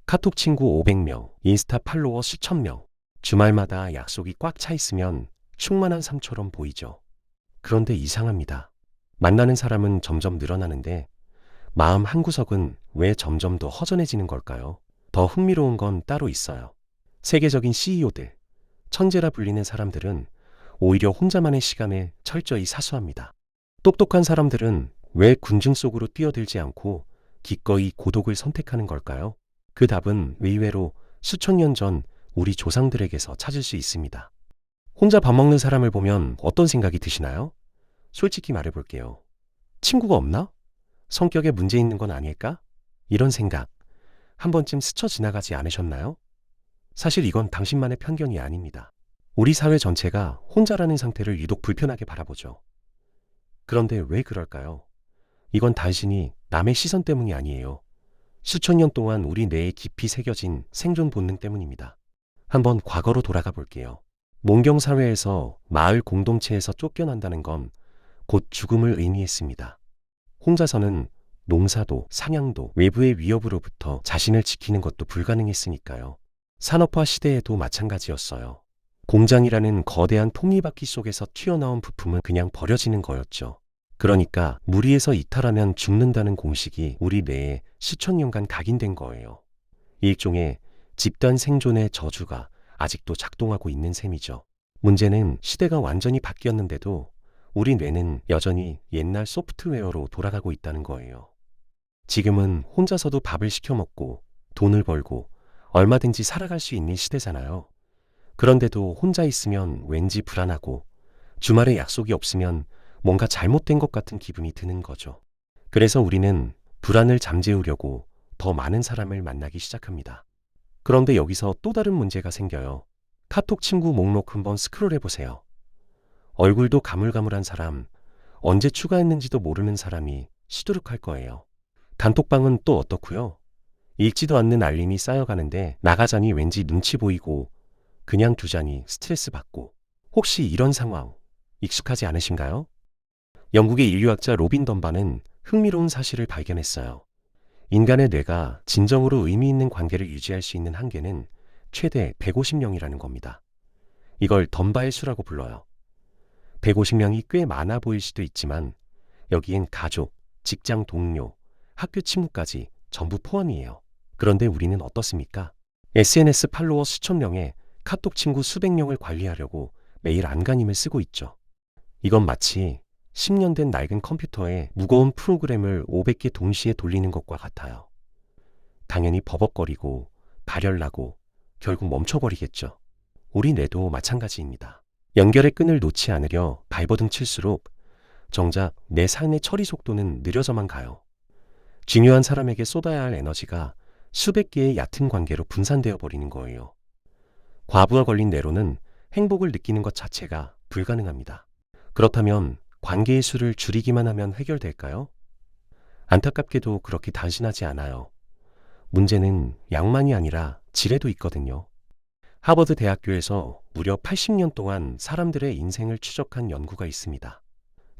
카톡 친구 500명, 인스타 팔로워 수천 명. 주말마다 약속이 꽉 차 있으면 충만한 삶처럼 보이죠. 그런데 이상합니다. 만나는 사람은 점점 늘어나는데 마음 한구석은 왜 점점 더 허전해지는 걸까요? 더 흥미로운 건 따로 있어요. 세계적인 CEO들, 천재라 불리는 사람들은 오히려 혼자만의 시간에 철저히 사수합니다. 똑똑한 사람들은 왜 군중 속으로 뛰어들지 않고 기꺼이 고독을 선택하는 걸까요? 그 답은 의외로 수천 년 전 우리 조상들에게서 찾을 수 있습니다. 혼자 밥 먹는 사람을 보면 어떤 생각이 드시나요? 솔직히 말해볼게요. 친구가 없나? 성격에 문제 있는 건 아닐까? 이런 생각 한 번쯤 스쳐 지나가지 않으셨나요? 사실 이건 당신만의 편견이 아닙니다. 우리 사회 전체가 혼자라는 상태를 유독 불편하게 바라보죠. 그런데 왜 그럴까요? 이건 단순히 남의 시선 때문이 아니에요. 수천 년 동안 우리 뇌에 깊이 새겨진 생존 본능 때문입니다. 한번 과거로 돌아가 볼게요. 몽경 사회에서 마을 공동체에서 쫓겨난다는 건 곧 죽음을 의미했습니다. 혼자서는 농사도 사냥도 외부의 위협으로부터 자신을 지키는 것도 불가능했으니까요. 산업화 시대에도 마찬가지였어요. 공장이라는 거대한 톱니바퀴 속에서 튀어나온 부품은 그냥 버려지는 거였죠. 그러니까 무리해서 이탈하면 죽는다는 공식이 우리 뇌에 수천 년간 각인된 거예요. 일종의 집단 생존의 저주가 아직도 작동하고 있는 셈이죠. 문제는 시대가 완전히 바뀌었는데도 우리 뇌는 여전히 옛날 소프트웨어로 돌아가고 있다는 거예요. 지금은 혼자서도 밥을 시켜 먹고 돈을 벌고 얼마든지 살아갈 수 있는 시대잖아요. 그런데도 혼자 있으면 왠지 불안하고 주말에 약속이 없으면 뭔가 잘못된 것 같은 기분이 드는 거죠. 그래서 우리는 불안을 잠재우려고 더 많은 사람을 만나기 시작합니다. 그런데 여기서 또 다른 문제가 생겨요. 카톡 친구 목록 한번 스크롤해보세요. 얼굴도 가물가물한 사람, 언제 추가했는지도 모르는 사람이 시두룩할 거예요. 단톡방은 또 어떻고요? 읽지도 않는 알림이 쌓여가는데 나가자니 왠지 눈치 보이고 그냥 두자니 스트레스 받고. 혹시 이런 상황 익숙하지 않으신가요? 영국의 인류학자 로빈 던바는 흥미로운 사실을 발견했어요. 인간의 뇌가 진정으로 의미 있는 관계를 유지할 수 있는 한계는 최대 150명이라는 겁니다. 이걸 던바의 수라고 불러요. 150명이 꽤 많아 보일 수도 있지만 여기엔 가족, 직장 동료, 학교 친구까지 전부 포함이에요. 그런데 우리는 어떻습니까? SNS 팔로워 수천 명에 카톡 친구 수백 명을 관리하려고 매일 안간힘을 쓰고 있죠. 이건 마치 10년 된 낡은 컴퓨터에 무거운 프로그램을 500개 동시에 돌리는 것과 같아요. 당연히 버벅거리고 발열나고 결국 멈춰버리겠죠. 우리 뇌도 마찬가지입니다. 연결의 끈을 놓지 않으려 발버둥 칠수록 정작 내 삶의 처리 속도는 느려져만 가요. 중요한 사람에게 쏟아야 할 에너지가 수백 개의 얕은 관계로 분산되어 버리는 거예요. 과부하 걸린 뇌로는 행복을 느끼는 것 자체가 불가능합니다. 그렇다면 관계의 수를 줄이기만 하면 해결될까요? 안타깝게도 그렇게 단순하지 않아요. 문제는 양만이 아니라 질에도 있거든요. 하버드 대학교에서 무려 80년 동안 사람들의 인생을 추적한 연구가 있습니다.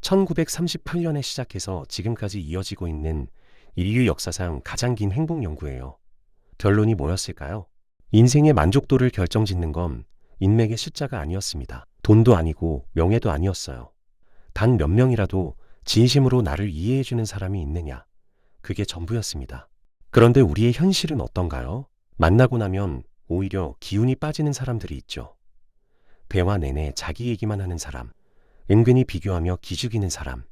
1938년에 시작해서 지금까지 이어지고 있는 인류 역사상 가장 긴 행복 연구예요. 결론이 뭐였을까요? 인생의 만족도를 결정짓는 건 인맥의 숫자가 아니었습니다. 돈도 아니고 명예도 아니었어요. 단 몇 명이라도 진심으로 나를 이해해주는 사람이 있느냐, 그게 전부였습니다. 그런데 우리의 현실은 어떤가요? 만나고 나면 오히려 기운이 빠지는 사람들이 있죠. 대화 내내 자기 얘기만 하는 사람, 은근히 비교하며 기죽이는 사람,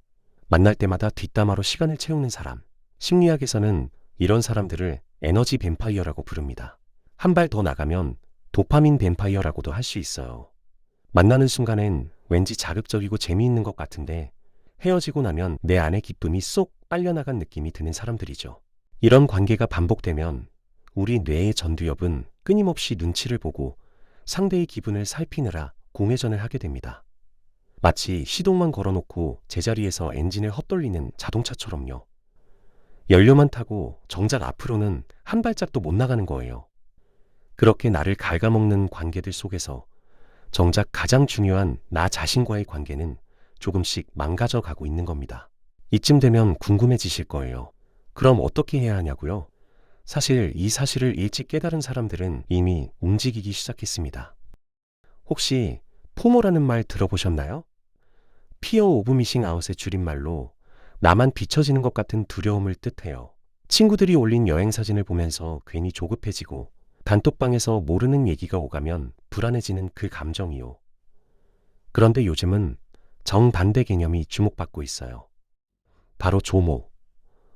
만날 때마다 뒷담화로 시간을 채우는 사람. 심리학에서는 이런 사람들을 에너지 뱀파이어라고 부릅니다. 한 발 더 나가면 도파민 뱀파이어라고도 할 수 있어요. 만나는 순간엔 왠지 자극적이고 재미있는 것 같은데 헤어지고 나면 내 안의 기쁨이 쏙 빨려나간 느낌이 드는 사람들이죠. 이런 관계가 반복되면 우리 뇌의 전두엽은 끊임없이 눈치를 보고 상대의 기분을 살피느라 공회전을 하게 됩니다. 마치 시동만 걸어놓고 제자리에서 엔진을 헛돌리는 자동차처럼요. 연료만 타고 정작 앞으로는 한 발짝도 못 나가는 거예요. 그렇게 나를 갉아먹는 관계들 속에서 정작 가장 중요한 나 자신과의 관계는 조금씩 망가져 가고 있는 겁니다. 이쯤 되면 궁금해지실 거예요. 그럼 어떻게 해야 하냐고요? 사실 이 사실을 일찍 깨달은 사람들은 이미 움직이기 시작했습니다. 혹시 포모라는 말 들어보셨나요? 피어 오브 미싱 아웃의 줄임말로 나만 비춰지는 것 같은 두려움을 뜻해요. 친구들이 올린 여행 사진을 보면서 괜히 조급해지고 단톡방에서 모르는 얘기가 오가면 불안해지는 그 감정이요. 그런데 요즘은 정반대 개념이 주목받고 있어요. 바로 조모,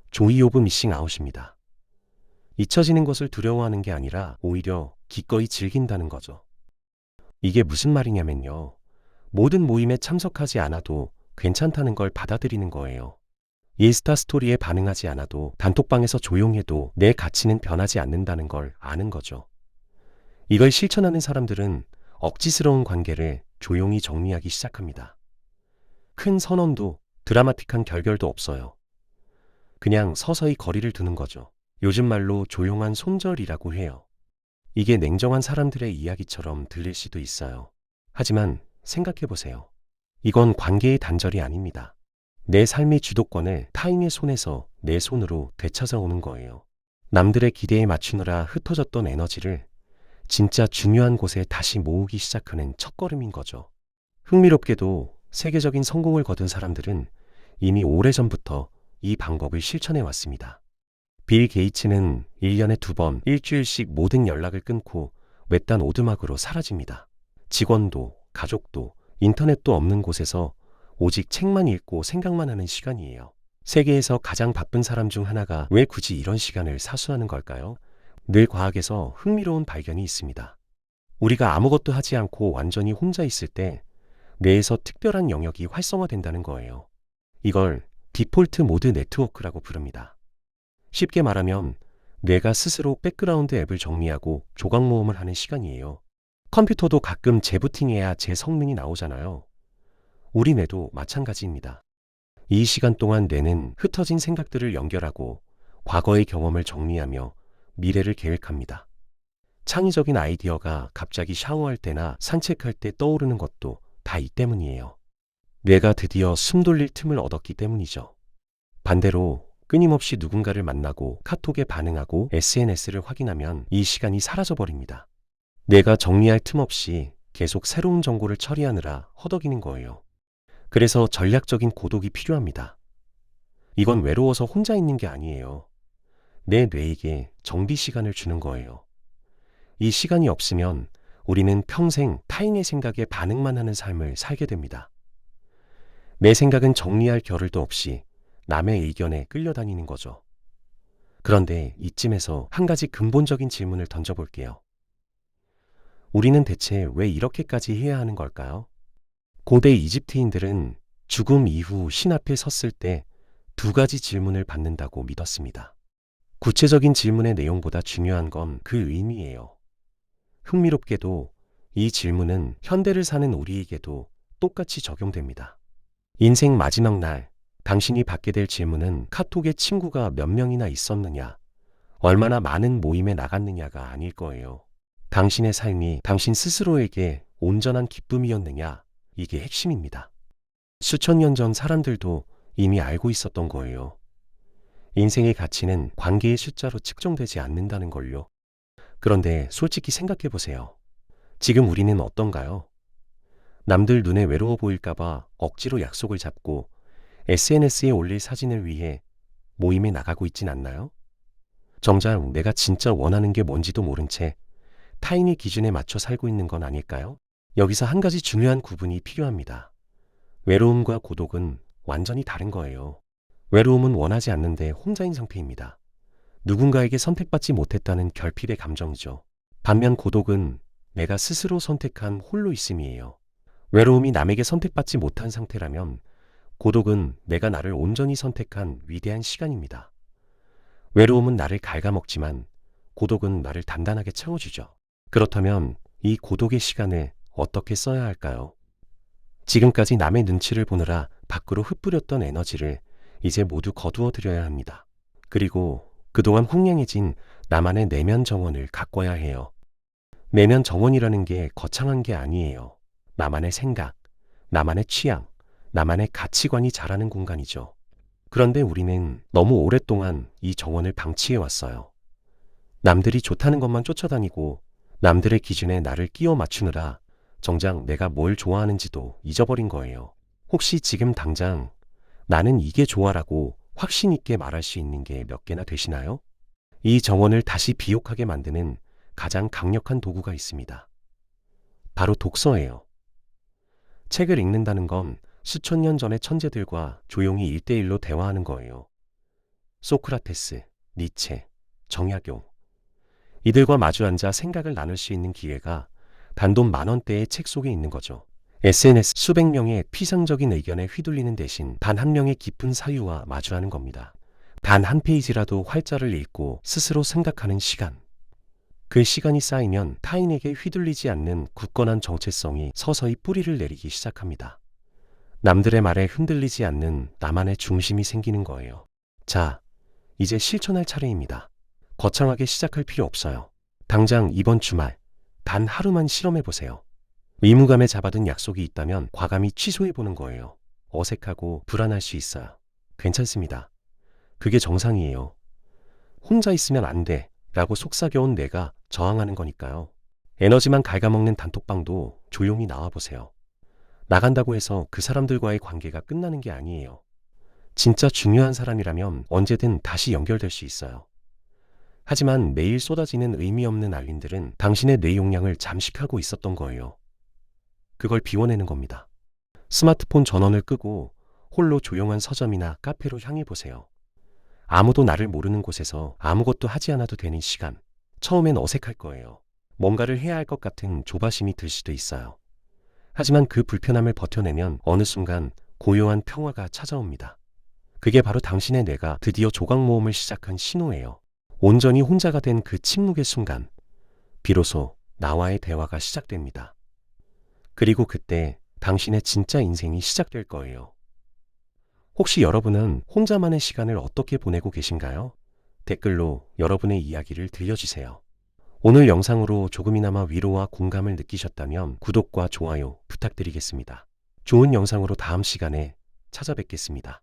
조이 오브 미싱 아웃입니다. 잊혀지는 것을 두려워하는 게 아니라 오히려 기꺼이 즐긴다는 거죠. 이게 무슨 말이냐면요. 모든 모임에 참석하지 않아도 괜찮다는 걸 받아들이는 거예요. 인스타 스토리에 반응하지 않아도 단톡방에서 조용해도 내 가치는 변하지 않는다는 걸 아는 거죠. 이걸 실천하는 사람들은 억지스러운 관계를 조용히 정리하기 시작합니다. 큰 선언도 드라마틱한 결별도 없어요. 그냥 서서히 거리를 두는 거죠. 요즘 말로 조용한 손절이라고 해요. 이게 냉정한 사람들의 이야기처럼 들릴 수도 있어요. 하지만 생각해보세요. 이건 관계의 단절이 아닙니다. 내 삶의 주도권을 타인의 손에서 내 손으로 되찾아오는 거예요. 남들의 기대에 맞추느라 흩어졌던 에너지를 진짜 중요한 곳에 다시 모으기 시작하는 첫걸음인 거죠. 흥미롭게도 세계적인 성공을 거둔 사람들은 이미 오래전부터 이 방법을 실천해 왔습니다. 빌 게이츠는 1년에 2번 일주일씩 모든 연락을 끊고 외딴 오두막으로 사라집니다. 직원도 가족도 인터넷도 없는 곳에서 오직 책만 읽고 생각만 하는 시간이에요. 세계에서 가장 바쁜 사람 중 하나가 왜 굳이 이런 시간을 사수하는 걸까요? 늘 과학에서 흥미로운 발견이 있습니다. 우리가 아무것도 하지 않고 완전히 혼자 있을 때 뇌에서 특별한 영역이 활성화된다는 거예요. 이걸 디폴트 모드 네트워크라고 부릅니다. 쉽게 말하면 뇌가 스스로 백그라운드 앱을 정리하고 조각 모음을 하는 시간이에요. 컴퓨터도 가끔 재부팅해야 재성능이 나오잖아요. 우리 뇌도 마찬가지입니다. 이 시간 동안 뇌는 흩어진 생각들을 연결하고 과거의 경험을 정리하며 미래를 계획합니다. 창의적인 아이디어가 갑자기 샤워할 때나 산책할 때 떠오르는 것도 다 이 때문이에요. 뇌가 드디어 숨 돌릴 틈을 얻었기 때문이죠. 반대로 끊임없이 누군가를 만나고 카톡에 반응하고 SNS를 확인하면 이 시간이 사라져버립니다. 뇌가 정리할 틈 없이 계속 새로운 정보를 처리하느라 허덕이는 거예요. 그래서 전략적인 고독이 필요합니다. 이건 외로워서 혼자 있는 게 아니에요. 내 뇌에게 정비 시간을 주는 거예요. 이 시간이 없으면 우리는 평생 타인의 생각에 반응만 하는 삶을 살게 됩니다. 내 생각은 정리할 겨를도 없이 남의 의견에 끌려다니는 거죠. 그런데 이쯤에서 한 가지 근본적인 질문을 던져볼게요. 우리는 대체 왜 이렇게까지 해야 하는 걸까요? 고대 이집트인들은 죽음 이후 신 앞에 섰을 때 2가지 질문을 받는다고 믿었습니다. 구체적인 질문의 내용보다 중요한 건 그 의미예요. 흥미롭게도 이 질문은 현대를 사는 우리에게도 똑같이 적용됩니다. 인생 마지막 날, 당신이 받게 될 질문은 카톡에 친구가 몇 명이나 있었느냐, 얼마나 많은 모임에 나갔느냐가 아닐 거예요. 당신의 삶이 당신 스스로에게 온전한 기쁨이었느냐, 이게 핵심입니다. 수천 년 전 사람들도 이미 알고 있었던 거예요. 인생의 가치는 관계의 숫자로 측정되지 않는다는 걸요. 그런데 솔직히 생각해 보세요. 지금 우리는 어떤가요? 남들 눈에 외로워 보일까봐 억지로 약속을 잡고 SNS에 올릴 사진을 위해 모임에 나가고 있진 않나요? 정작 내가 진짜 원하는 게 뭔지도 모른 채 타인의 기준에 맞춰 살고 있는 건 아닐까요? 여기서 한 가지 중요한 구분이 필요합니다. 외로움과 고독은 완전히 다른 거예요. 외로움은 원하지 않는데 혼자인 상태입니다. 누군가에게 선택받지 못했다는 결핍의 감정이죠. 반면 고독은 내가 스스로 선택한 홀로 있음이에요. 외로움이 남에게 선택받지 못한 상태라면 고독은 내가 나를 온전히 선택한 위대한 시간입니다. 외로움은 나를 갉아먹지만 고독은 나를 단단하게 채워주죠. 그렇다면 이 고독의 시간을 어떻게 써야 할까요? 지금까지 남의 눈치를 보느라 밖으로 흩뿌렸던 에너지를 이제 모두 거두어 들여야 합니다. 그리고 그동안 홍량해진 나만의 내면 정원을 가꿔야 해요. 내면 정원이라는 게 거창한 게 아니에요. 나만의 생각, 나만의 취향, 나만의 가치관이 자라는 공간이죠. 그런데 우리는 너무 오랫동안 이 정원을 방치해 왔어요. 남들이 좋다는 것만 쫓아다니고 남들의 기준에 나를 끼워 맞추느라 정작 내가 뭘 좋아하는지도 잊어버린 거예요. 혹시 지금 당장 나는 이게 좋아라고 확신 있게 말할 수 있는 게 몇 개나 되시나요? 이 정원을 다시 비옥하게 만드는 가장 강력한 도구가 있습니다. 바로 독서예요. 책을 읽는다는 건 수천 년 전의 천재들과 조용히 일대일로 대화하는 거예요. 소크라테스, 니체, 정약용. 이들과 마주 앉아 생각을 나눌 수 있는 기회가 단돈 10,000원대의 책 속에 있는 거죠. SNS 수백 명의 피상적인 의견에 휘둘리는 대신 단 한 명의 깊은 사유와 마주하는 겁니다. 단 한 페이지라도 활자를 읽고 스스로 생각하는 시간. 그 시간이 쌓이면 타인에게 휘둘리지 않는 굳건한 정체성이 서서히 뿌리를 내리기 시작합니다. 남들의 말에 흔들리지 않는 나만의 중심이 생기는 거예요. 자, 이제 실천할 차례입니다. 거창하게 시작할 필요 없어요. 당장 이번 주말 단 하루만 실험해 보세요. 의무감에 잡아둔 약속이 있다면 과감히 취소해 보는 거예요. 어색하고 불안할 수 있어요. 괜찮습니다. 그게 정상이에요. 혼자 있으면 안 돼 라고 속삭여온 내가 저항하는 거니까요. 에너지만 갉아먹는 단톡방도 조용히 나와보세요. 나간다고 해서 그 사람들과의 관계가 끝나는 게 아니에요. 진짜 중요한 사람이라면 언제든 다시 연결될 수 있어요. 하지만 매일 쏟아지는 의미 없는 알림들은 당신의 뇌 용량을 잠식하고 있었던 거예요. 그걸 비워내는 겁니다. 스마트폰 전원을 끄고 홀로 조용한 서점이나 카페로 향해 보세요. 아무도 나를 모르는 곳에서 아무것도 하지 않아도 되는 시간. 처음엔 어색할 거예요. 뭔가를 해야 할 것 같은 조바심이 들 수도 있어요. 하지만 그 불편함을 버텨내면 어느 순간 고요한 평화가 찾아옵니다. 그게 바로 당신의 뇌가 드디어 조각 모음을 시작한 신호예요. 온전히 혼자가 된 그 침묵의 순간, 비로소 나와의 대화가 시작됩니다. 그리고 그때 당신의 진짜 인생이 시작될 거예요. 혹시 여러분은 혼자만의 시간을 어떻게 보내고 계신가요? 댓글로 여러분의 이야기를 들려주세요. 오늘 영상으로 조금이나마 위로와 공감을 느끼셨다면 구독과 좋아요 부탁드리겠습니다. 좋은 영상으로 다음 시간에 찾아뵙겠습니다.